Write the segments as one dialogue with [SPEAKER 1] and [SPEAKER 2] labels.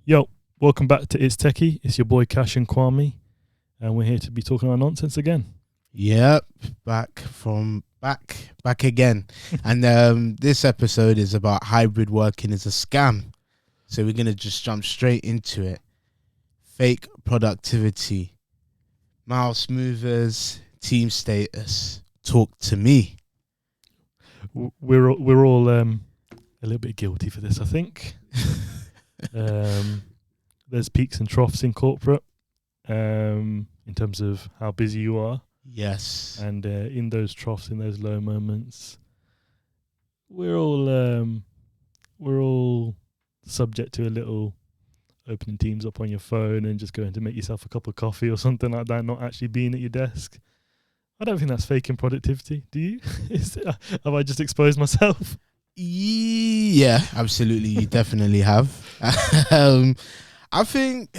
[SPEAKER 1] Yo, welcome back to It's Techie. It's your boy Cash and Kwame, and we're here to be talking our nonsense again.
[SPEAKER 2] Yep, back again. And this episode is about hybrid working is a scam. So we're going to just jump straight into it. Fake productivity, mouse movers, team status. Talk to me.
[SPEAKER 1] We're all a little bit guilty for this, I think. There's peaks and troughs in corporate in terms of how busy you are.
[SPEAKER 2] Yes.
[SPEAKER 1] And in those troughs, in those low moments, we're all subject to a little opening Teams up on your phone and just going to make yourself a cup of coffee or something like that, not actually being at your desk. I don't think that's faking productivity. Do you? Have I just exposed myself?
[SPEAKER 2] Yeah, absolutely. You definitely have. I think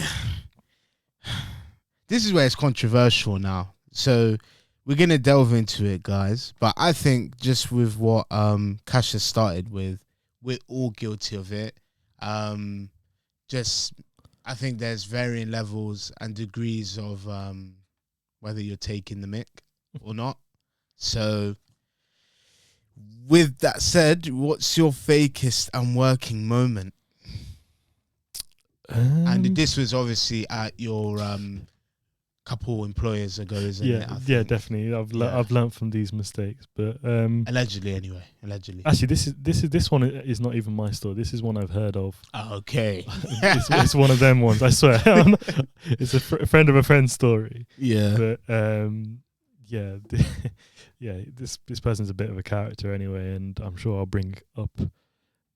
[SPEAKER 2] this is where it's controversial now. So we're going to delve into it, guys. But I think just with what Cash has started with, we're all guilty of it. I think there's varying levels and degrees of whether you're taking the mick or not. So with that said, what's your fakest and working moment? And this was obviously at your couple employers ago, isn't it?
[SPEAKER 1] Yeah, definitely. I've learned from these mistakes, but
[SPEAKER 2] allegedly.
[SPEAKER 1] Actually, this one is not even my story. This is one I've heard of.
[SPEAKER 2] Okay,
[SPEAKER 1] it's one of them ones. I swear, it's a friend of a friend's story.
[SPEAKER 2] Yeah,
[SPEAKER 1] but this person's a bit of a character anyway, and I'm sure I'll bring up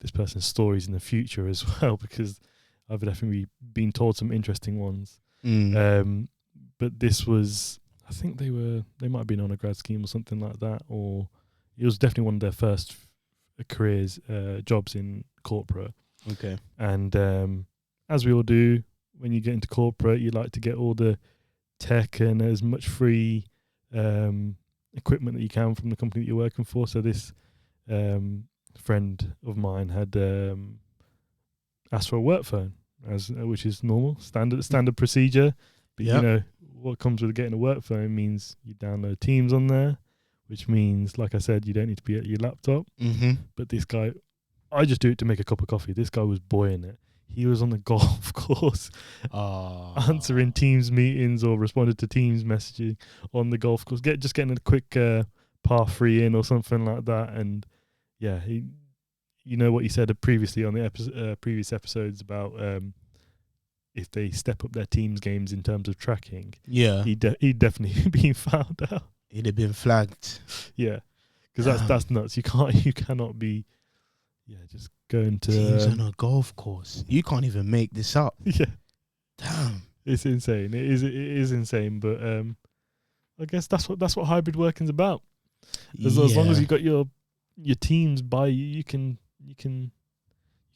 [SPEAKER 1] this person's stories in the future as well, because I've definitely been told some interesting ones. But this was, I think they might have been on a grad scheme or something like that, or it was definitely one of their first careers, jobs in corporate.
[SPEAKER 2] Okay.
[SPEAKER 1] And as we all do, when you get into corporate, you like to get all the tech and as much free equipment that you can from the company that you're working for. So this friend of mine had asked for a work phone, which is normal, standard procedure. But you know what comes with getting a work phone means you download Teams on there, which means, like I said, you don't need to be at your laptop. But this guy, I just do it to make a cup of coffee. This guy was buoying it. He was on the golf course, answering Teams meetings or responded to Teams messaging on the golf course. Getting a quick par 3 in or something like that. And yeah, you know what he said previously on the previous episodes about if they step up their Teams games in terms of tracking.
[SPEAKER 2] Yeah,
[SPEAKER 1] he'd definitely been found out.
[SPEAKER 2] He'd have been flagged.
[SPEAKER 1] Yeah, because that's nuts. You cannot be just going to
[SPEAKER 2] Teams on a golf course. You can't even make this up.
[SPEAKER 1] Yeah,
[SPEAKER 2] damn,
[SPEAKER 1] it's insane. It is insane. But I guess that's what hybrid working's about. As long as you got your teams by you can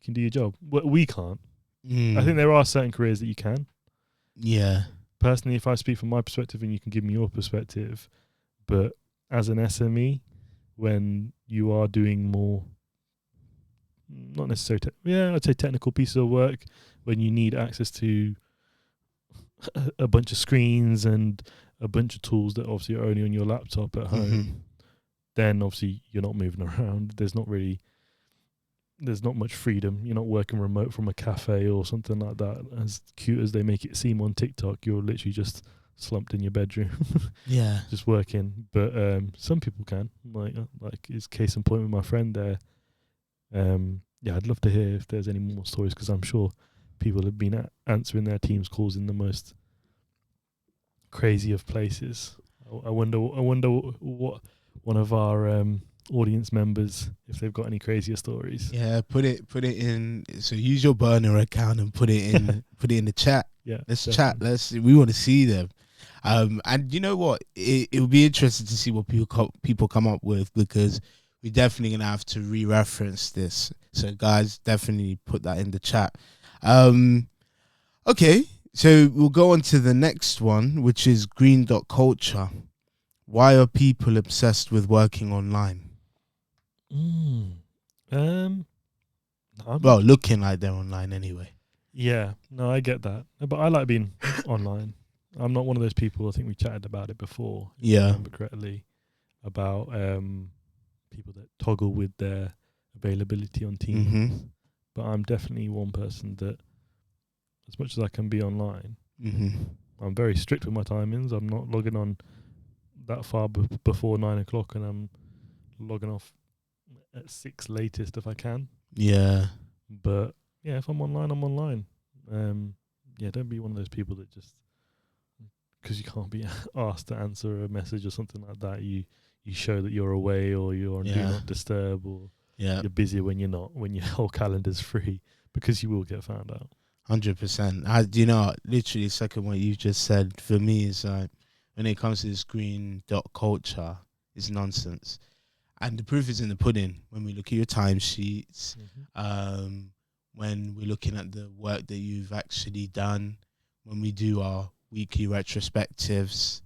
[SPEAKER 1] do your job. We can't. I think there are certain careers that you can.
[SPEAKER 2] Yeah.
[SPEAKER 1] Personally, if I speak from my perspective and you can give me your perspective, but as an SME, when you are doing more, not necessarily, I'd say technical pieces of work, when you need access to a bunch of screens and a bunch of tools that obviously are only on your laptop at home, then obviously you're not moving around. There's not much freedom. You're not working remote from a cafe or something like that. As cute as they make it seem on TikTok, you're literally just slumped in your bedroom.
[SPEAKER 2] Yeah.
[SPEAKER 1] Just working. But some people can. Like it's case in point with my friend there. I'd love to hear if there's any more stories, because I'm sure people have been answering their Teams calls in the most crazy of places. I wonder what one of our audience members, if they've got any crazier stories.
[SPEAKER 2] Yeah, put it in. So use your burner account and put it in the chat.
[SPEAKER 1] Yeah,
[SPEAKER 2] let's
[SPEAKER 1] definitely.
[SPEAKER 2] chat. We want to see them. And you know what? It will be interesting to see what people come up with, because we're definitely gonna have to re-reference this. So guys, definitely put that in the chat. Okay, so we'll go on to the next one, which is Green Dot Culture. Why are people obsessed with working online?
[SPEAKER 1] Well,
[SPEAKER 2] looking like they're online anyway.
[SPEAKER 1] Yeah, no, I get that. But I like being online. I'm not one of those people, I think we chatted about it before, if I
[SPEAKER 2] Yeah.
[SPEAKER 1] remember correctly, about people that toggle with their availability on Teams.
[SPEAKER 2] Mhm.
[SPEAKER 1] But I'm definitely one person that, as much as I can be online,
[SPEAKER 2] Mhm.
[SPEAKER 1] I'm very strict with my timings. I'm not logging on that far before 9 o'clock, and I'm logging off at 6 latest if I can.
[SPEAKER 2] Yeah.
[SPEAKER 1] But yeah, if I'm online, I'm online. Yeah, don't be one of those people that just, because you can't be asked to answer a message or something like that, you show that you're away, or you're on do
[SPEAKER 2] Yeah.
[SPEAKER 1] not disturb, or
[SPEAKER 2] Yeah.
[SPEAKER 1] you're busy when you're not, when your whole calendar's free, because you will get found out.
[SPEAKER 2] 100%. Literally, second what you just said for me is like, when it comes to this green dot culture, it's nonsense. And the proof is in the pudding. When we look at your timesheets, when we're looking at the work that you've actually done, when we do our weekly retrospectives,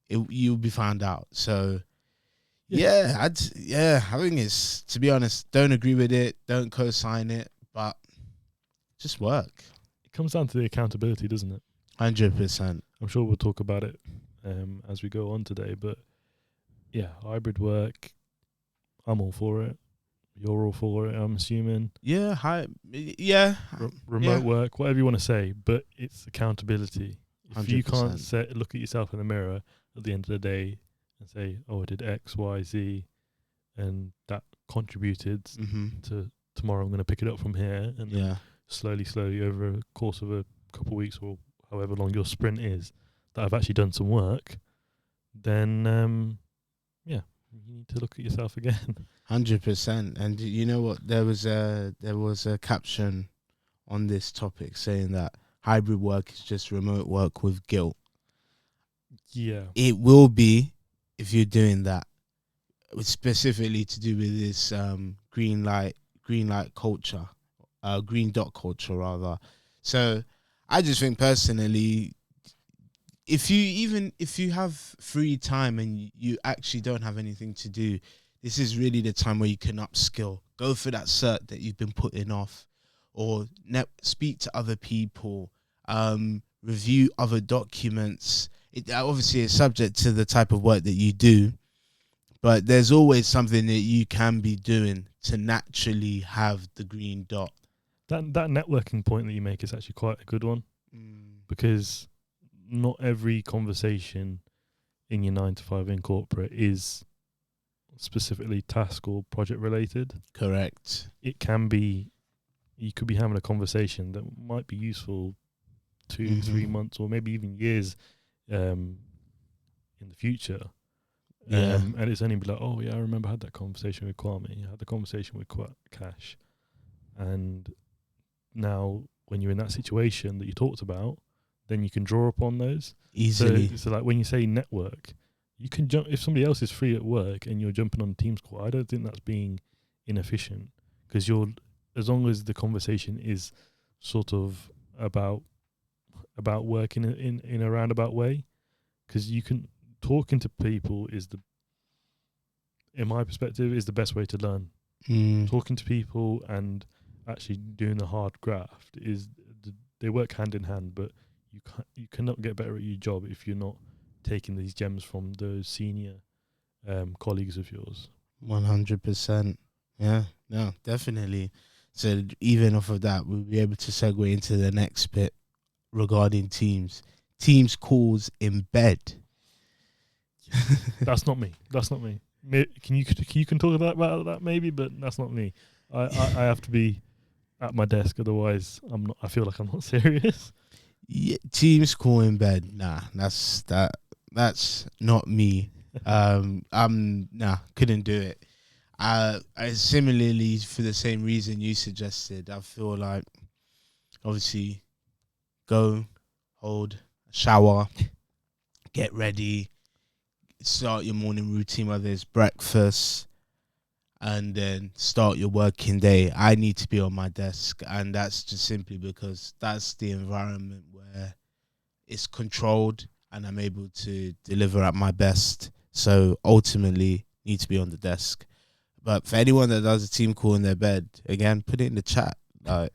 [SPEAKER 2] you'll be found out. So I think it's, to be honest, don't agree with it, don't co-sign it, but just work.
[SPEAKER 1] It comes down to the accountability, doesn't it?
[SPEAKER 2] 100%.
[SPEAKER 1] I'm sure we'll talk about it as we go on today, but yeah, hybrid work, I'm all for it. You're all for it, I'm assuming.
[SPEAKER 2] Yeah,
[SPEAKER 1] Remote work, whatever you want to say, but it's accountability. If you can't
[SPEAKER 2] 100%.
[SPEAKER 1] look at yourself in the mirror at the end of the day and say, "Oh, I did X, Y, Z, and that contributed to tomorrow. I'm going to pick it up from here," and then slowly over a course of a couple of weeks or however long your sprint is, that I've actually done some work, then you need to look at yourself again.
[SPEAKER 2] 100%. And you know what? There was a caption on this topic saying that hybrid work is just remote work with guilt.
[SPEAKER 1] Yeah,
[SPEAKER 2] it will be if you're doing that. Specifically to do with this green light culture, green dot culture rather. So I just think personally, if you have free time and you actually don't have anything to do, this is really the time where you can upskill. Go for that cert that you've been putting off, or speak to other people, review other documents. It obviously is subject to the type of work that you do, but there's always something that you can be doing to naturally have the green dot.
[SPEAKER 1] That networking point that you make is actually quite a good one, because not every conversation in your 9 to 5 in corporate is specifically task or project related.
[SPEAKER 2] Correct.
[SPEAKER 1] It can be, you could be having a conversation that might be useful 2-3 months or maybe even years in the future. And it's only be like, oh yeah, I remember I had that conversation with Kwame, I had the conversation with Cash, and now when you're in that situation that you talked about, then you can draw upon those
[SPEAKER 2] easily.
[SPEAKER 1] So like when you say network, you can jump, if somebody else is free at work and you're jumping on a Teams call, I don't think that's being inefficient, because you're, as long as the conversation is sort of about work in a roundabout way, because you can, talking to people is in my perspective, is the best way to learn. Talking to people and actually doing the hard graft they work hand in hand, but you cannot get better at your job if you're not taking these gems from those senior colleagues of yours.
[SPEAKER 2] 100%. Yeah, no, definitely. So even off of that, we'll be able to segue into the next bit regarding Teams calls in bed.
[SPEAKER 1] That's not me. Can you talk about that maybe, but that's not me. I have to be at my desk, otherwise I feel like I'm not serious.
[SPEAKER 2] Yeah, Teams call in bed. Nah, that's not me. Couldn't do it. I similarly, for the same reason you suggested, I feel like obviously go, hold, shower, get ready, start your morning routine, whether it's breakfast, and then start your working day. I need to be on my desk, and that's just simply because that's the environment where it's controlled and I'm able to deliver at my best. So ultimately, need to be on the desk. But for anyone that does a team call in their bed, again, put it in the chat. Like,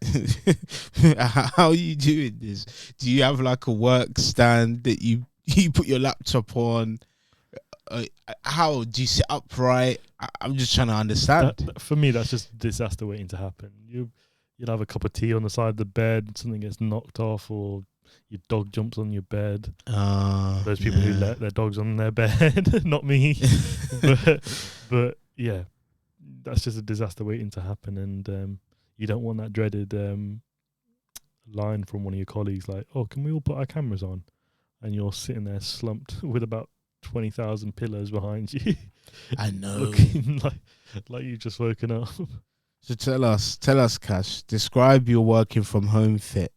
[SPEAKER 2] how are you doing this? Do you have like a work stand that you put your laptop on? How do you sit upright? I'm just trying to understand.
[SPEAKER 1] For me, that's just disaster waiting to happen. You'll have a cup of tea on the side of the bed, something gets knocked off, or your dog jumps on your bed. Those people who let their dogs on their bed, not me. but yeah, that's just a disaster waiting to happen, and you don't want that dreaded line from one of your colleagues like, "Oh, can we all put our cameras on?" And you're sitting there slumped with about 20,000 pillows behind you.
[SPEAKER 2] I know,
[SPEAKER 1] looking like you've just woken up.
[SPEAKER 2] So tell us, Cash. Describe your working from home fit.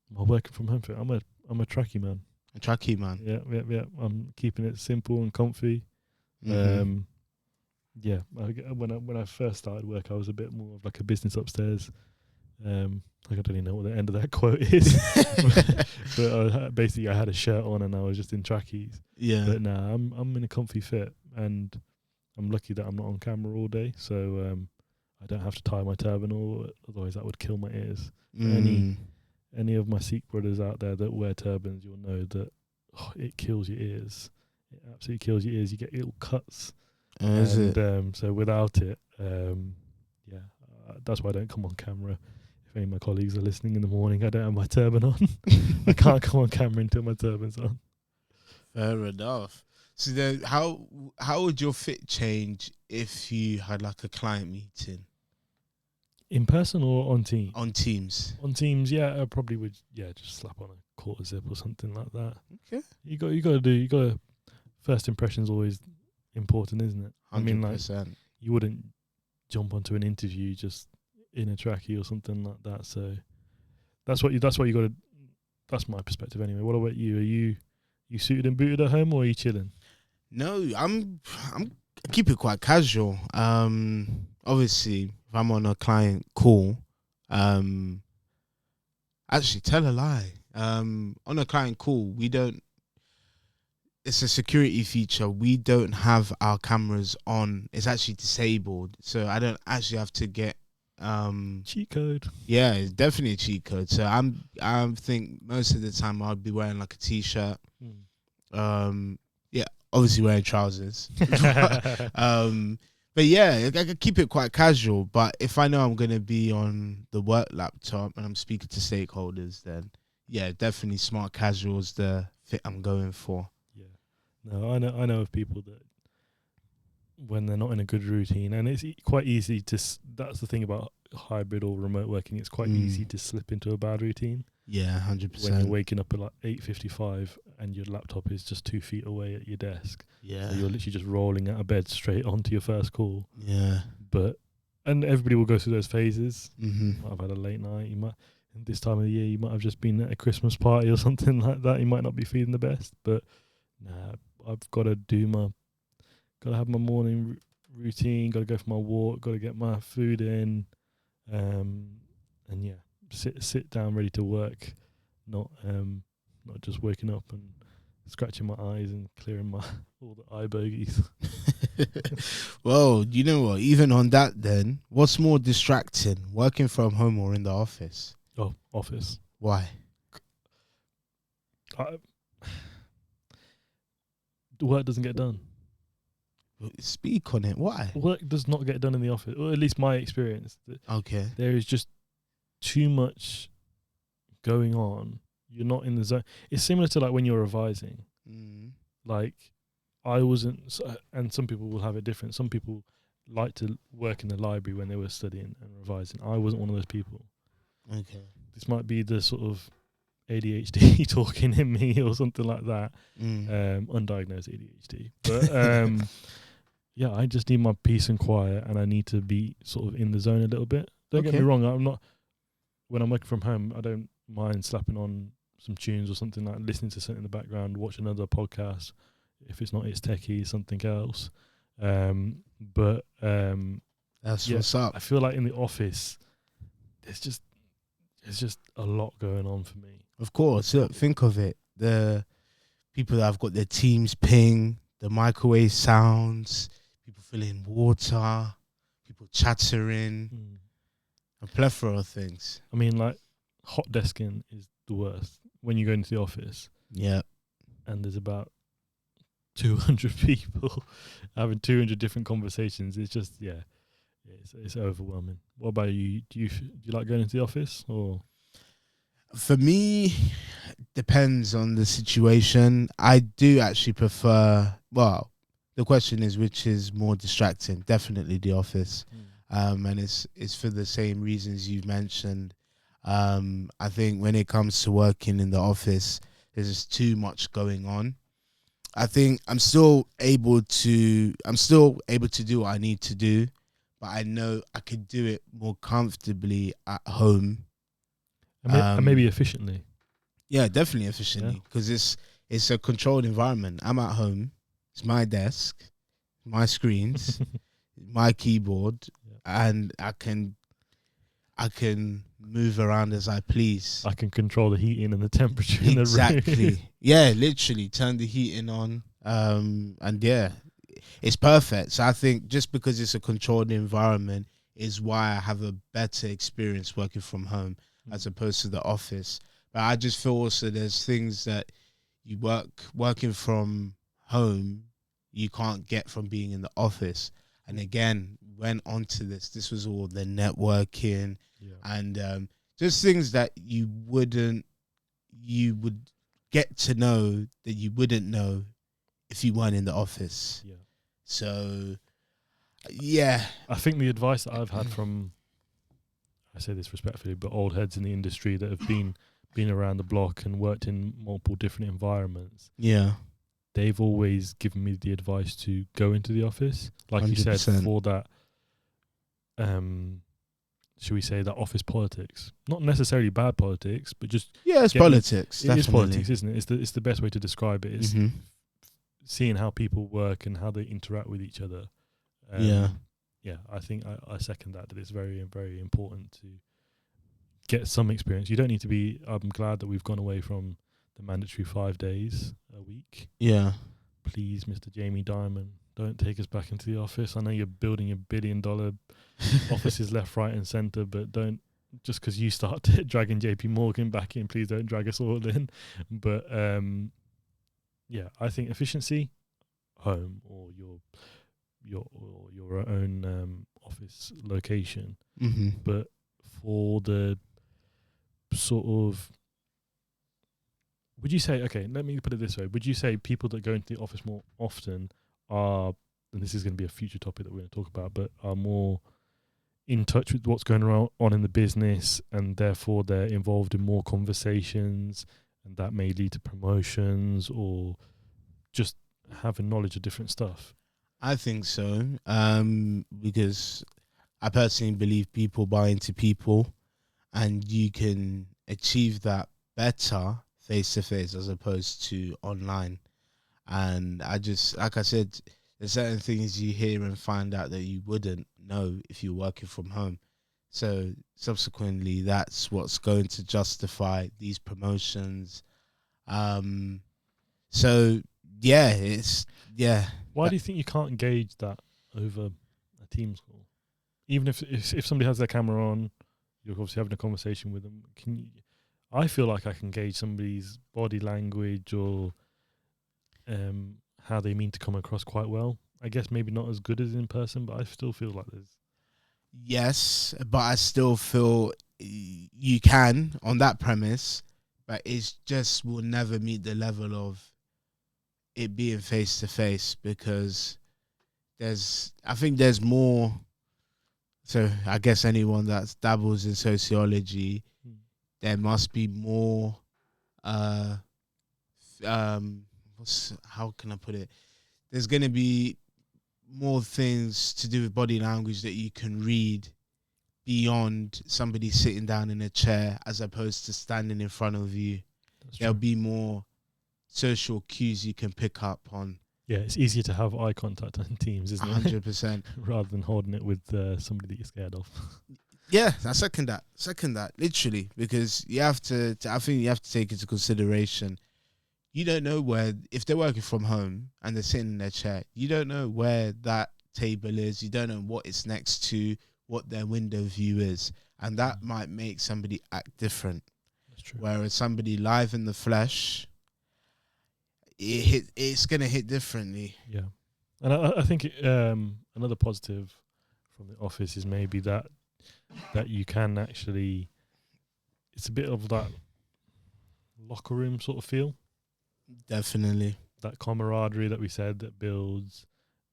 [SPEAKER 1] My working from home fit. I'm a trackie man.
[SPEAKER 2] A trackie man.
[SPEAKER 1] Yeah. I'm keeping it simple and comfy.
[SPEAKER 2] Mm-hmm.
[SPEAKER 1] Yeah. When I first started work, I was a bit more of like a business upstairs. I don't even know what the end of that quote is, but basically I had a shirt on and I was just in trackies.
[SPEAKER 2] Yeah.
[SPEAKER 1] But now I'm in a comfy fit, and I'm lucky that I'm not on camera all day, so I don't have to tie my turban, or otherwise that would kill my ears. Any of my Sikh brothers out there that wear turbans, you'll know that it kills your ears. It absolutely kills your ears. You get little cuts. So without it, that's why I don't come on camera. If any of my colleagues are listening in the morning, I don't have my turban on. I can't come on camera until my turban's on.
[SPEAKER 2] Fair enough. So then, how would your fit change if you had like a client meeting? In
[SPEAKER 1] person or on Teams?
[SPEAKER 2] On Teams.
[SPEAKER 1] On Teams, yeah, I probably would. Yeah, just slap on a quarter zip or something like that.
[SPEAKER 2] Okay.
[SPEAKER 1] You got to. First impression's always important, isn't it?
[SPEAKER 2] 100%.
[SPEAKER 1] I mean, like, you wouldn't jump onto an interview just in a trackie or something like that. So that's what you got to. That's my perspective anyway. What about you? Are you suited and booted at home, or are you chilling?
[SPEAKER 2] No, I keep it quite casual. Obviously, if I'm on a client call, actually tell a lie. On a client call, we don't. It's a security feature. We don't have our cameras on. It's actually disabled, so I don't actually have to get
[SPEAKER 1] cheat code.
[SPEAKER 2] Yeah, it's definitely a cheat code. So I think most of the time I'd be wearing like a t-shirt. Yeah, obviously wearing trousers. But yeah, I could keep it quite casual. But if I know I'm gonna be on the work laptop and I'm speaking to stakeholders, then yeah, definitely smart casual is the fit I'm going for.
[SPEAKER 1] No, I know of people that when they're not in a good routine, and it's quite easy to. That's the thing about hybrid or remote working. It's quite easy to slip into a bad routine.
[SPEAKER 2] Yeah, 100%.
[SPEAKER 1] When you're waking up at like 8:55 and your laptop is just 2 feet away at your desk.
[SPEAKER 2] Yeah,
[SPEAKER 1] so you're literally just rolling out of bed straight onto your first call.
[SPEAKER 2] Yeah,
[SPEAKER 1] and everybody will go through those phases.
[SPEAKER 2] Mm-hmm.
[SPEAKER 1] You might have had a late night. You might. This time of the year, you might have just been at a Christmas party or something like that. You might not be feeling the best, but nah, I've got to have my morning routine, got to go for my walk, got to get my food in, and yeah, sit down ready to work, not just waking up and scratching my eyes and clearing my all the eye bogies.
[SPEAKER 2] Well, you know what? Even on that, then, what's more distracting, working from home or in the office?
[SPEAKER 1] Oh, office.
[SPEAKER 2] Why?
[SPEAKER 1] Work doesn't get done.
[SPEAKER 2] Speak on it. Why?
[SPEAKER 1] Work does not get done in the office, or at least my experience.
[SPEAKER 2] Okay.
[SPEAKER 1] There is just too much going on. You're not in the zone. It's similar to like when you're revising. Like I wasn't, and some people will have it different. Some people like to work in the library when they were studying and revising. I wasn't one of those people.
[SPEAKER 2] Okay.
[SPEAKER 1] This might be the sort of ADHD talking in me or something like that. Undiagnosed ADHD. But yeah, I just need my peace and quiet, and I need to be sort of in the zone a little bit. Don't get me wrong, I'm not, when I'm working from home, I don't mind slapping on some tunes or something, like listening to something in the background, watch another podcast. If it's not It's Techie, something else. But
[SPEAKER 2] that's what's up.
[SPEAKER 1] I feel like in the office, there's just a lot going on for me.
[SPEAKER 2] Of course, look, think of it. The people that have got their Teams ping, the microwave sounds, people filling water, people chattering. A plethora of things.
[SPEAKER 1] I mean, like hot desking is the worst when you go into the office
[SPEAKER 2] Yeah.
[SPEAKER 1] and there's about 200 people having 200 different conversations. It's just, yeah, it's overwhelming. What about you? Do you like going into the office or?
[SPEAKER 2] For me, depends on the situation. I do actually prefer. Well, the question is which is more distracting. Definitely the office, and it's for the same reasons you mentioned. I think when it comes to working in the office, there's just too much going on. I think I'm still able to do what I need to do, but I know I could do it more comfortably at home.
[SPEAKER 1] And maybe efficiently.
[SPEAKER 2] Yeah, definitely efficiently, because it's a controlled environment. I'm at home. It's my desk, my screens, my keyboard, and I can move around as I please.
[SPEAKER 1] I can control the heating and the temperature in the room.
[SPEAKER 2] Exactly. Yeah, literally turn the heating on. And yeah, it's perfect. So I think just because it's a controlled environment is why I have a better experience working from home as opposed to the office. But I just feel also there's things that you working from home you can't get from being in the office. And again, went on to this. This was all the networking and just things that you would get to know that you wouldn't know if you weren't in the office.
[SPEAKER 1] Yeah.
[SPEAKER 2] So, yeah.
[SPEAKER 1] I think the advice that I've had from, I say this respectfully, but old heads in the industry that have been around the block and worked in multiple different environments.
[SPEAKER 2] Yeah.
[SPEAKER 1] They've always given me the advice to go into the office. Like 100%. You said, for that, should we say that office politics? Not necessarily bad politics, but just...
[SPEAKER 2] Yeah, it's politics.
[SPEAKER 1] It is politics, isn't it? It's the best way to describe it. It's seeing how people work and how they interact with each other. Yeah, I think I second that it's very, very important to get some experience. You don't need to be... I'm glad that we've gone away from the mandatory 5 days a week.
[SPEAKER 2] Yeah.
[SPEAKER 1] Please, Mr. Jamie Dimon, don't take us back into the office. I know you're building $1 billion offices left, right, and centre, but don't, just because you start dragging JP Morgan back in, please don't drag us all in. But yeah, I think efficiency, home or your own office location. But for the sort of, would you say, okay, let me put it this way, would you say people that go into the office more often are, and this is going to be a future topic that we're going to talk about, but are more in touch with what's going on in the business, and therefore they're involved in more conversations, and that may lead to promotions or just having knowledge of different stuff?
[SPEAKER 2] I think so, because I personally believe people buy into people, and you can achieve that better face-to-face as opposed to online. And I just, like I said, there's certain things you hear and find out that you wouldn't know if you're working from home. So subsequently, that's what's going to justify these promotions. So yeah,
[SPEAKER 1] Why do you think you can't gauge that over a Teams call? Even if somebody has their camera on, you're obviously having a conversation with them. I feel like I can gauge somebody's body language or how they mean to come across quite well. I guess maybe not as good as in person, but I still feel like there's...
[SPEAKER 2] Yes, but I still feel you can on that premise, but it's just will never meet the level of it being face to face, because I think there's more. So I guess anyone that dabbles in sociology, there must be more. How can I put it? There's going to be more things to do with body language that you can read beyond somebody sitting down in a chair as opposed to standing in front of you. There'll be more social cues you can pick up on.
[SPEAKER 1] Yeah, it's easier to have eye contact on Teams, isn't it?
[SPEAKER 2] 100%.
[SPEAKER 1] Rather than holding it with somebody that you're scared of.
[SPEAKER 2] Yeah, I second that, literally, because I think you have to take into consideration, you don't know where, if they're working from home and they're sitting in their chair, you don't know where that table is, you don't know what it's next to, what their window view is. and that might make somebody act different.
[SPEAKER 1] That's true.
[SPEAKER 2] Whereas somebody live in the flesh, it's gonna hit differently.
[SPEAKER 1] Yeah, and I think another positive from the office is maybe that you can actually, it's a bit of that locker room sort of feel,
[SPEAKER 2] Definitely.
[SPEAKER 1] that camaraderie that we said that builds,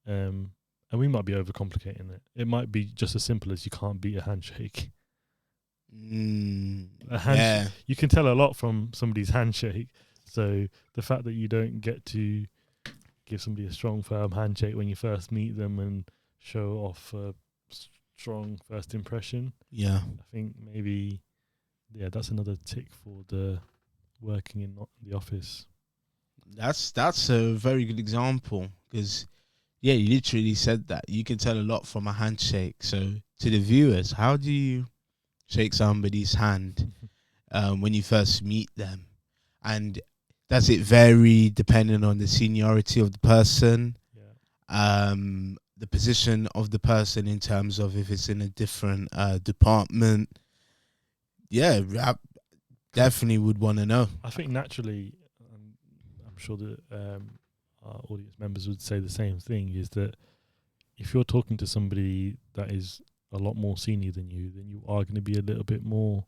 [SPEAKER 1] and we might be overcomplicating it. It might be just as simple as you can't beat a handshake.
[SPEAKER 2] Yeah.
[SPEAKER 1] You can tell a lot from somebody's handshake. So the fact that you don't get to give somebody a strong, firm handshake when you first meet them and show off a strong first impression,
[SPEAKER 2] Yeah.
[SPEAKER 1] I think maybe, that's another tick for the working in the office.
[SPEAKER 2] That's a very good example, because you literally said that you can tell a lot from a handshake. So to the viewers, how do you shake somebody's hand when you first meet them, and does it vary depending on the seniority of the person, the position of the person in terms of if it's in a different department? I definitely would want to know.
[SPEAKER 1] I think naturally, I'm sure that our audience members would say the same thing, is that if you're talking to somebody that is a lot more senior than you, then you are going to be a little bit more,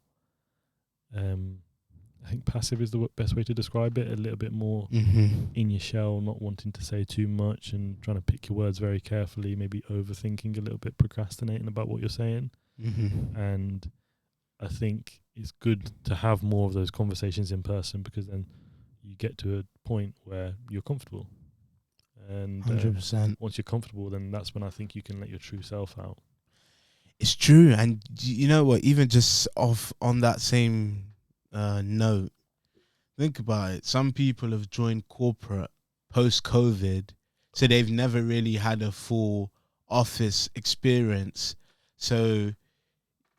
[SPEAKER 1] I think passive is the best way to describe it, a little bit more in your shell, not wanting to say too much and trying to pick your words very carefully, maybe overthinking a little bit, procrastinating about what you're saying. And I think it's good to have more of those conversations in person, because then you get to a point where you're comfortable. And
[SPEAKER 2] 100%.
[SPEAKER 1] once you're comfortable, then that's when I think you can let your true self out.
[SPEAKER 2] It's true. And you know what, even just on that same note, think about it. Some people have joined corporate post-COVID, so they've never really had a full office experience. So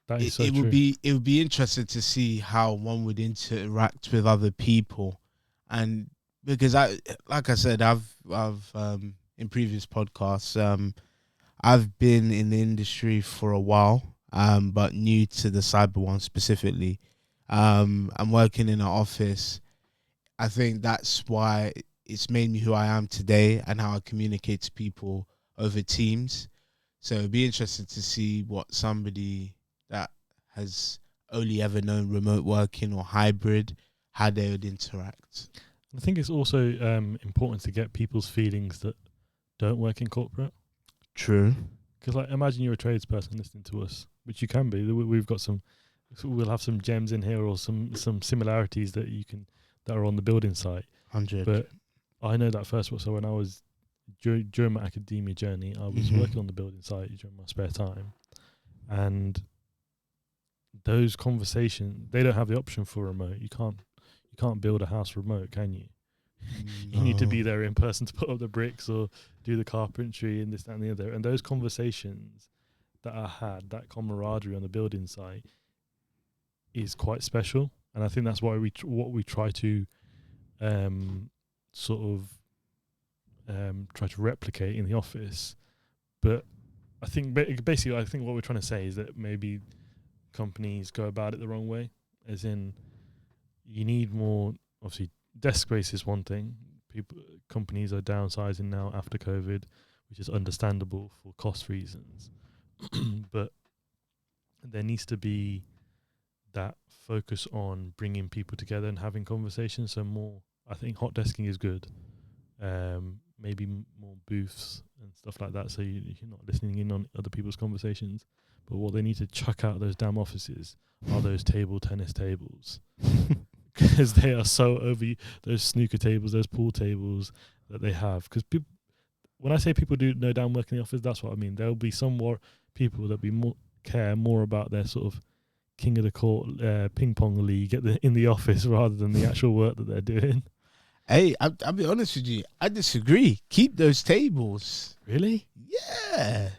[SPEAKER 1] That is
[SPEAKER 2] it would be interesting to see how one would interact with other people. And because like I said, I've in previous podcasts, I've been in the industry for a while, but new to the cyber one specifically. I'm working in an office. I think that's why it's made me who I am today and how I communicate to people over Teams. So it'd be interesting to see what somebody that has only ever known remote working or hybrid, how they would interact.
[SPEAKER 1] I think it's also important to get people's feelings that don't work in corporate.
[SPEAKER 2] True.
[SPEAKER 1] Because imagine you're a tradesperson listening to us, which you can be. We've got we'll have some gems in here, or some similarities that are on the building site.
[SPEAKER 2] 100.
[SPEAKER 1] But I know that first. So when I was during my academia journey, I was working on the building site during my spare time, and those conversations, they don't have the option for remote. You can't build a house remote, can you? You need to be there in person to put up the bricks or do the carpentry and this, that, and the other. And those conversations that I had, that camaraderie on the building site, is quite special. And I think that's why what we try to try to replicate in the office. But I think basically what we're trying to say is that maybe companies go about it the wrong way, as in you need more. Obviously, desk space is one thing. Companies are downsizing now after COVID, which is understandable for cost reasons. But there needs to be that focus on bringing people together and having conversations. So more, I think hot desking is good. Maybe more booths and stuff like that, so you're not listening in on other people's conversations. But what they need to chuck out those damn offices are those table tennis tables. Because they are so over, those snooker tables, those pool tables that they have. Because when I say people do no damn work in the office, that's what I mean. There'll be some more people that care more about their sort of king of the court ping pong league in the office rather than the actual work that they're doing.
[SPEAKER 2] Hey, I'll be honest with you. I disagree. Keep those tables.
[SPEAKER 1] Really?
[SPEAKER 2] Yeah.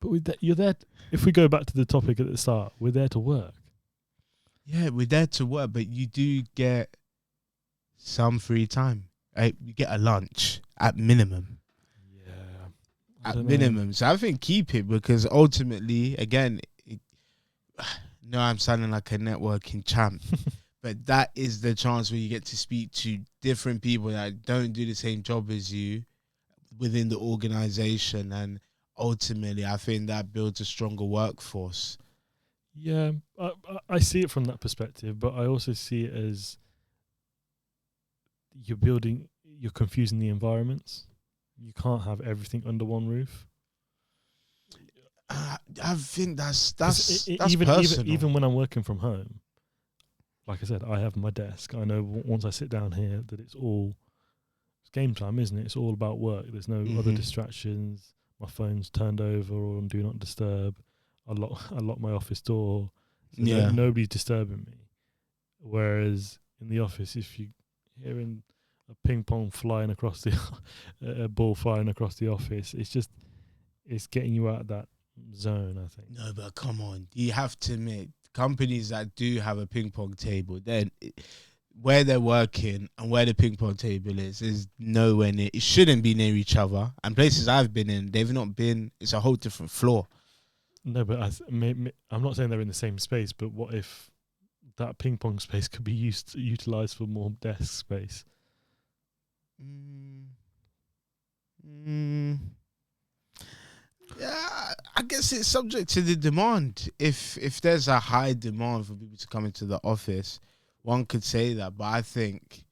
[SPEAKER 1] But you're there. If we go back to the topic at the start, we're there to work.
[SPEAKER 2] Yeah, we're there to work, but you do get some free time. You get a lunch at minimum.
[SPEAKER 1] Yeah.
[SPEAKER 2] At minimum. So I think keep it, because ultimately, again, No, I'm sounding like a networking champ. But that is the chance where you get to speak to different people that don't do the same job as you within the organization. And ultimately, I think that builds a stronger workforce.
[SPEAKER 1] Yeah, I see it from that perspective, but I also see it as you're confusing the environments. You can't have everything under one roof.
[SPEAKER 2] I think that's
[SPEAKER 1] 'Cause
[SPEAKER 2] that's personal.
[SPEAKER 1] even when I'm working from home, like I said, I have my desk. I know once I sit down here that it's game time, isn't it? It's all about work. There's no other distractions. My phone's turned over or on do not disturb. I lock my office door. So nobody's disturbing me. Whereas in the office, if you hearing a ping pong flying across a ball flying across the office, it's getting you out of that zone, I think.
[SPEAKER 2] No, but come on, you have to admit, companies that do have a ping pong table, then where they're working and where the ping pong table is nowhere near. It shouldn't be near each other. And places I've been in, they've not been. It's a whole different floor.
[SPEAKER 1] No, but I'm not saying they're in the same space. But what if that ping pong space could be utilized for more desk space?
[SPEAKER 2] Yeah, I guess it's subject to the demand. If there's a high demand for people to come into the office, one could say that. But I think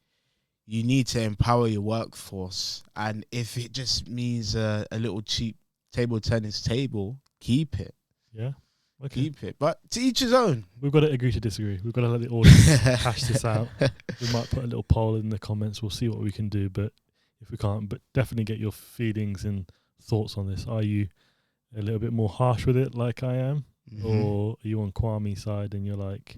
[SPEAKER 2] you need to empower your workforce, and if it just means a little cheap table tennis table, keep it.
[SPEAKER 1] Yeah. Okay.
[SPEAKER 2] Keep it. But to each his own.
[SPEAKER 1] We've got to agree to disagree. We've got to let the audience hash this out. We might put a little poll in the comments. We'll see what we can do. But if we can't, but definitely get your feelings and thoughts on this. Are you a little bit more harsh with it like I am? Or are you on Kwame's side and you're like,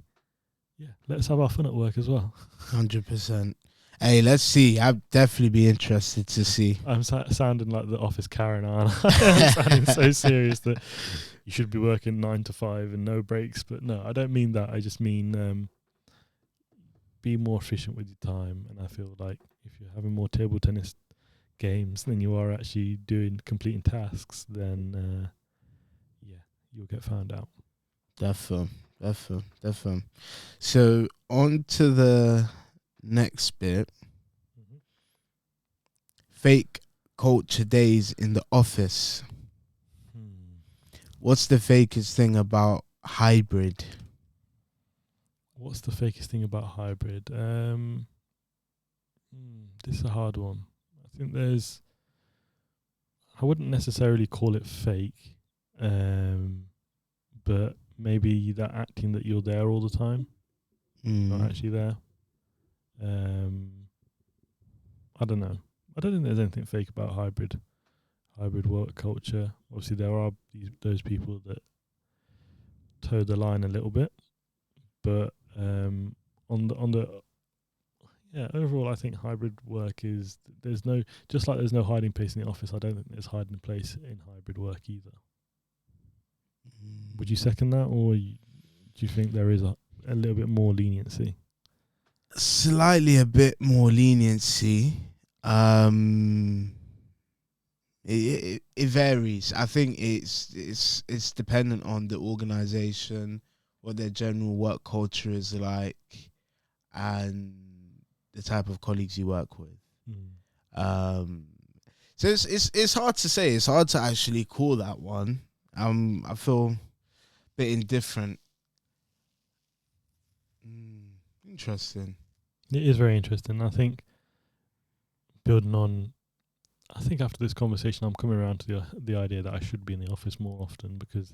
[SPEAKER 1] yeah, let's have our fun at work as well?
[SPEAKER 2] 100%. Hey, let's see. I'd definitely be interested to see.
[SPEAKER 1] I'm sounding like the office Karen, aren't I? I'm sounding so serious that you should be working 9 to 5 and no breaks. But no, I don't mean that. I just mean be more efficient with your time. And I feel like if you're having more table tennis games than you are actually completing tasks, then you'll get found out.
[SPEAKER 2] Definitely. So on to the next bit. Fake culture days in the office. What's the fakest thing about hybrid?
[SPEAKER 1] What's the fakest thing about hybrid? This is a hard one. I think I wouldn't necessarily call it fake, but maybe that acting that you're there all the time, not actually there. I don't know. I don't think there's anything fake about hybrid work culture. Obviously, there are those people that toe the line a little bit, but overall, I think hybrid work there's no hiding place in the office. I don't think there's hiding place in hybrid work either. Would you second that, or do you think there is a little bit more leniency?
[SPEAKER 2] Slightly a bit more leniency. It varies. I think it's dependent on the organization, what their general work culture is like, and the type of colleagues you work with. So it's hard to say. It's hard to actually call that one. I feel a bit indifferent. Interesting.
[SPEAKER 1] It is very interesting. I think building on, I think after this conversation, I'm coming around to the idea that I should be in the office more often, because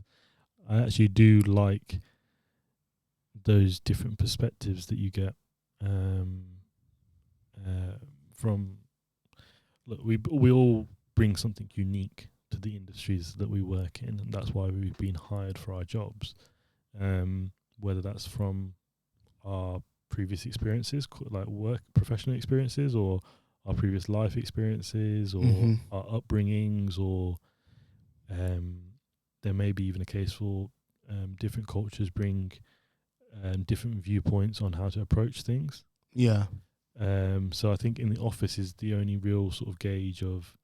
[SPEAKER 1] I actually do like those different perspectives that you get from. Look, we all bring something unique to the industries that we work in, and that's why we've been hired for our jobs. Whether that's from our previous experiences, like work professional experiences, or our previous life experiences, or our upbringings, or there may be even a case for different cultures bring different viewpoints on how to approach things.
[SPEAKER 2] Yeah.
[SPEAKER 1] So I think in the office is the only real sort of gauge of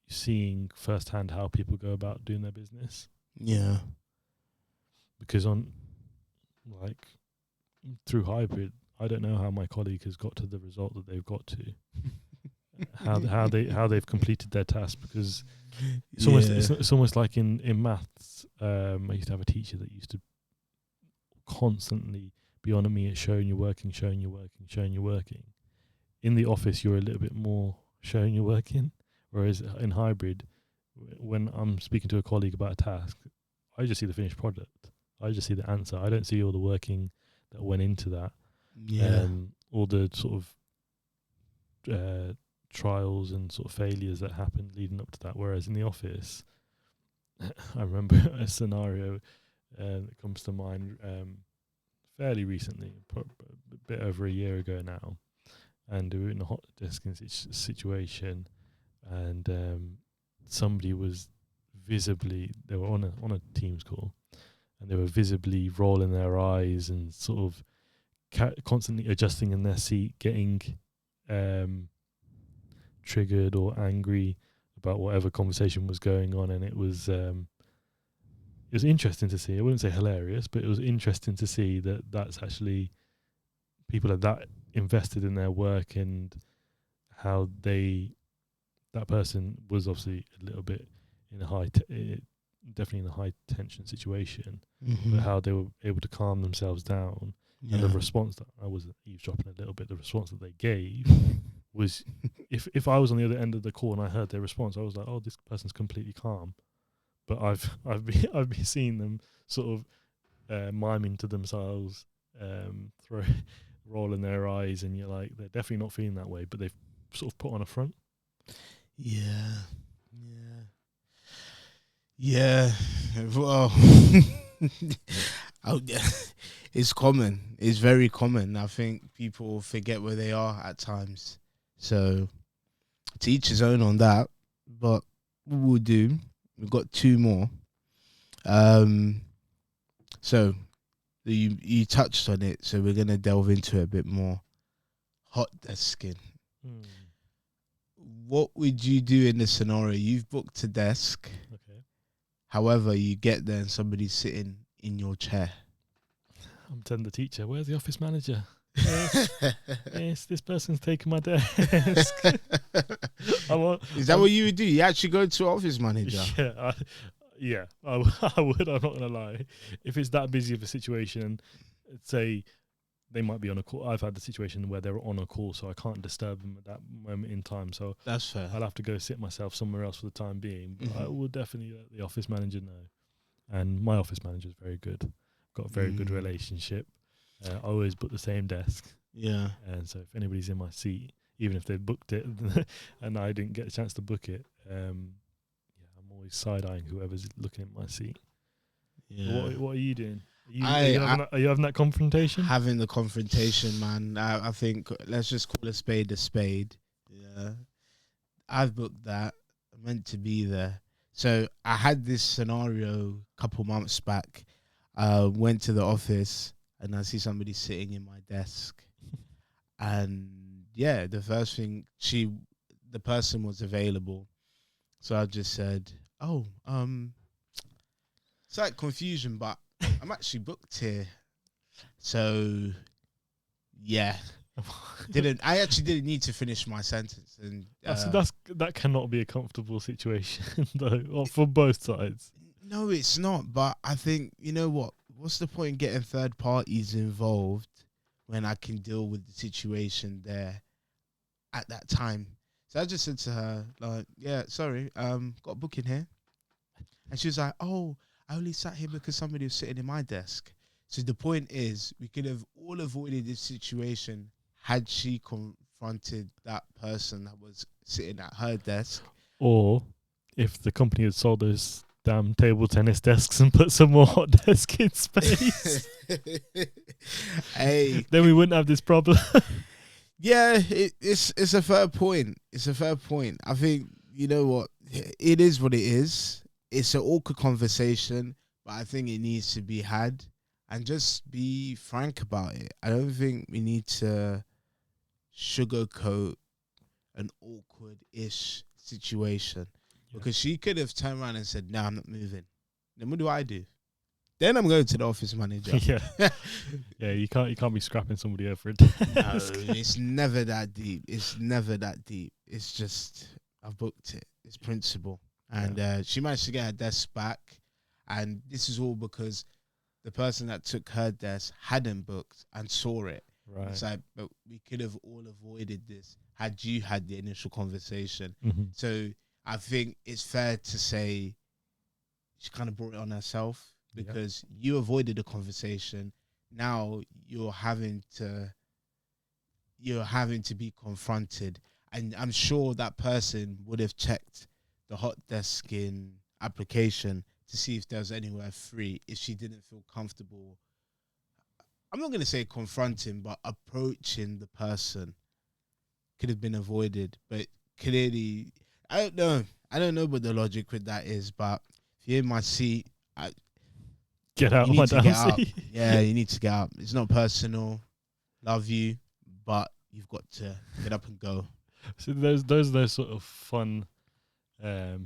[SPEAKER 1] seeing firsthand how people go about doing their business.
[SPEAKER 2] Yeah.
[SPEAKER 1] because on like through hybrid, I don't know how my colleague has got to the result that they've got to. How they've completed their task, because it's almost like in maths. I used to have a teacher that used to constantly be on me at showing you're working. In the office, you're a little bit more showing you're working, whereas in hybrid, when I'm speaking to a colleague about a task, I just see the finished product. I just see the answer. I don't see all the working that went into that. All the sort of trials and sort of failures that happened leading up to that. Whereas in the office, I remember a scenario that comes to mind fairly recently, a bit over a year ago now, and we were in a hot desking situation, and somebody was visibly, they were on a Teams call, and they were visibly rolling their eyes and sort of constantly adjusting in their seat, getting triggered or angry about whatever conversation was going on. And it was interesting to see. I wouldn't say hilarious, but it was interesting to see that that's actually people are that invested in their work, and how that person was obviously a little bit in a definitely in a high tension situation, but how they were able to calm themselves down. And the response that I was eavesdropping a little bit, the response that they gave was, if I was on the other end of the call and I heard their response, I was like, oh, this person's completely calm. But I've been seeing them sort of miming to themselves, rolling their eyes, and you're like, they're definitely not feeling that way, but they've sort of put on a front.
[SPEAKER 2] Yeah. Well, it's common. It's very common. I think people forget where they are at times. So, to each his own on that. But what we'll do, we've got two more. So you touched on it, so we're gonna delve into it a bit more. Hot desking. What would you do in this scenario? You've booked a desk.
[SPEAKER 1] Okay.
[SPEAKER 2] However, you get there and somebody's sitting in your chair.
[SPEAKER 1] I'm telling the teacher, where's the office manager? Yes, this person's taking my desk.
[SPEAKER 2] Is that what you would do? You actually go to office manager?
[SPEAKER 1] I would. I'm not going to lie. If it's that busy of a situation, say they might be on a call. I've had the situation where they're on a call, so I can't disturb them at that moment in time. So
[SPEAKER 2] that's fair.
[SPEAKER 1] I'll have to go sit myself somewhere else for the time being. But I will definitely let the office manager know. And my office manager is very good. Got a very good relationship. I always book the same desk.
[SPEAKER 2] Yeah.
[SPEAKER 1] And so if anybody's in my seat, even if they booked it and I didn't get a chance to book it, I'm always side-eyeing whoever's looking at my seat. Yeah. What are you doing? Are you having that confrontation?
[SPEAKER 2] Having the confrontation, man. I think let's just call a spade a spade. Yeah. I've booked that. I'm meant to be there. So I had this scenario a couple months back. Went to the office and I see somebody sitting in my desk. And yeah, the first thing, the person was available. So I just said, it's like confusion, but I'm actually booked here. So yeah. I actually didn't need to finish my sentence, and
[SPEAKER 1] that cannot be a comfortable situation though, for both sides.
[SPEAKER 2] No, it's not. But I think, you know what? What's the point in getting third parties involved when I can deal with the situation there at that time? So I just said to her, like, yeah, sorry, got a booking here. And she was like, oh, I only sat here because somebody was sitting in my desk. So the point is, we could have all avoided this situation had she confronted that person that was sitting at her desk.
[SPEAKER 1] Or if the company had sold those damn table tennis desks and put some more hot desk in space.
[SPEAKER 2] Hey,
[SPEAKER 1] then we wouldn't have this problem.
[SPEAKER 2] Yeah, it's a fair point. It's a fair point. I think, you know what, it is what it is. It's an awkward conversation, but I think it needs to be had and just be frank about it. I don't think we need to sugarcoat an awkward-ish situation, because she could have turned around and said, no, I'm not moving. Then what do I do? then I'm going to the office manager.
[SPEAKER 1] Yeah. You can't be scrapping somebody over it.
[SPEAKER 2] No, it's never that deep. It's never that deep. It's just I've booked it. It's principle, and she managed to get her desk back, and this is all because the person that took her desk hadn't booked and saw it.
[SPEAKER 1] Right.
[SPEAKER 2] It's like, but we could have all avoided this had you had the initial conversation.
[SPEAKER 1] Mm-hmm.
[SPEAKER 2] So I think it's fair to say she kind of brought it on herself because you avoided the conversation. Now you're having to be confronted, and I'm sure that person would have checked the hot desk in application to see if there was anywhere free if she didn't feel comfortable. I'm not going to say confronting, but approaching the person could have been avoided. But clearly, I don't know what the logic with that is, but if you're in my seat,
[SPEAKER 1] get out
[SPEAKER 2] you
[SPEAKER 1] of my
[SPEAKER 2] need to
[SPEAKER 1] damn
[SPEAKER 2] get up.
[SPEAKER 1] seat.
[SPEAKER 2] Yeah, you need to get up. It's not personal. Love you, but you've got to get up and go.
[SPEAKER 1] So those sort of fun,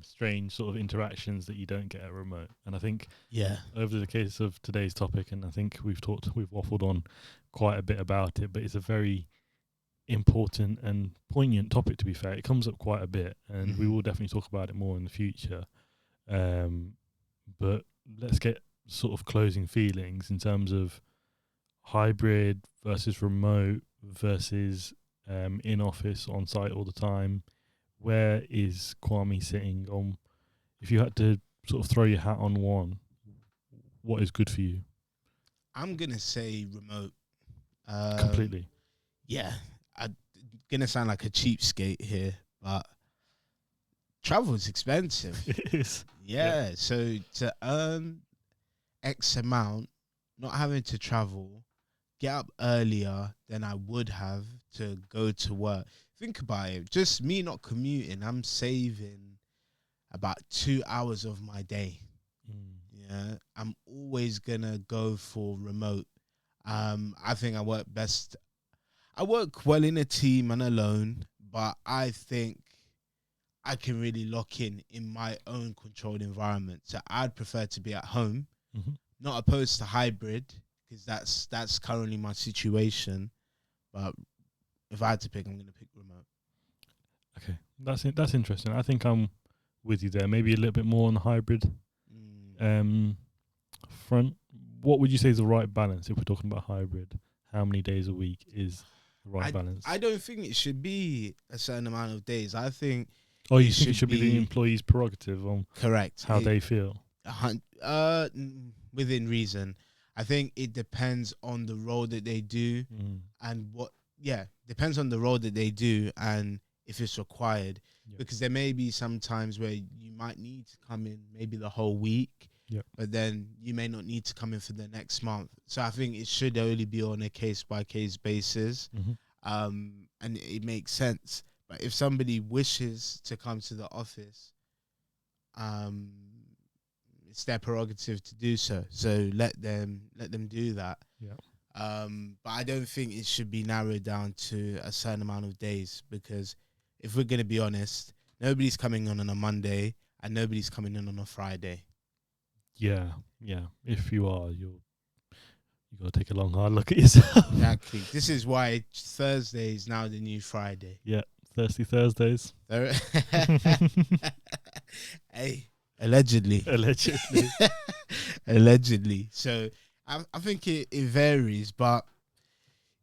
[SPEAKER 1] strange sort of interactions that you don't get at remote. And I think over the case of today's topic, and I think we've waffled on quite a bit about it, but it's a very important and poignant topic, to be fair. It comes up quite a bit, and we will definitely talk about it more in the future. But let's get sort of closing feelings in terms of hybrid versus remote versus in office, on site all the time. Where is Kwame sitting on? If you had to sort of throw your hat on one, what is good for you?
[SPEAKER 2] I'm gonna say remote.
[SPEAKER 1] Completely.
[SPEAKER 2] Yeah, I'm gonna sound like a cheapskate here, but travel is expensive.
[SPEAKER 1] It is.
[SPEAKER 2] Yeah, so to earn X amount, not having to travel, get up earlier than I would have to go to work. Think about it. Just me not commuting, I'm saving about 2 hours of my day. Yeah, I'm always gonna go for remote. I think I work best. I work well in a team and alone, but I think I can really lock in my own controlled environment. So I'd prefer to be at home, not opposed to hybrid, because that's currently my situation. But if I had to pick, I'm going to pick remote.
[SPEAKER 1] Okay, that's interesting. I think I'm with you there. Maybe a little bit more on the hybrid front. What would you say is the right balance if we're talking about hybrid? How many days a week is the right balance?
[SPEAKER 2] I don't think it should be a certain amount of days. I think.
[SPEAKER 1] Oh, you think it should be the employee's prerogative on
[SPEAKER 2] correct
[SPEAKER 1] how they feel?
[SPEAKER 2] Within reason. I think it depends on the role that they do and depends on the role that they do and if it's required. Yep. Because there may be some times where you might need to come in maybe the whole week, but then you may not need to come in for the next month. So I think it should only be on a case-by-case basis, and it makes sense. But if somebody wishes to come to the office, it's their prerogative to do so. So let them do that.
[SPEAKER 1] Yeah.
[SPEAKER 2] But I don't think it should be narrowed down to a certain amount of days, because if we're going to be honest, nobody's coming on a Monday and nobody's coming in on a Friday.
[SPEAKER 1] Yeah. If you are, you got to take a long, hard look at yourself.
[SPEAKER 2] Exactly. This is why Thursday is now the new Friday.
[SPEAKER 1] Yeah. Thirsty Thursdays.
[SPEAKER 2] Hey, allegedly. Allegedly. So I think it varies, but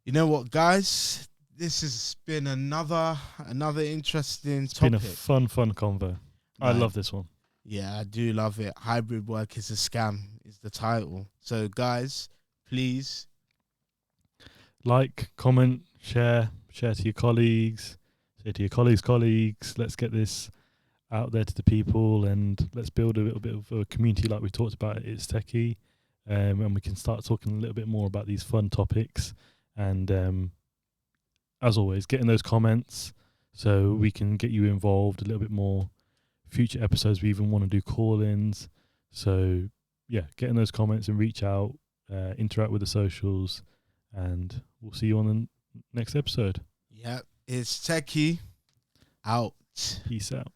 [SPEAKER 2] you know what, guys? This has been another interesting topic.
[SPEAKER 1] It's been a fun convo. I love this one.
[SPEAKER 2] Yeah, I do love it. Hybrid work is a scam is the title. So guys, please
[SPEAKER 1] like, comment, share to your colleagues. Say to your colleagues, let's get this out there to the people, and let's build a little bit of a community like we talked about at It's Techie, and we can start talking a little bit more about these fun topics. And as always, get in those comments so we can get you involved a little bit more. Future episodes, we even want to do call-ins. So yeah, get in those comments and reach out, interact with the socials, and we'll see you on the next episode.
[SPEAKER 2] Yep. It's Techie out.
[SPEAKER 1] Peace out.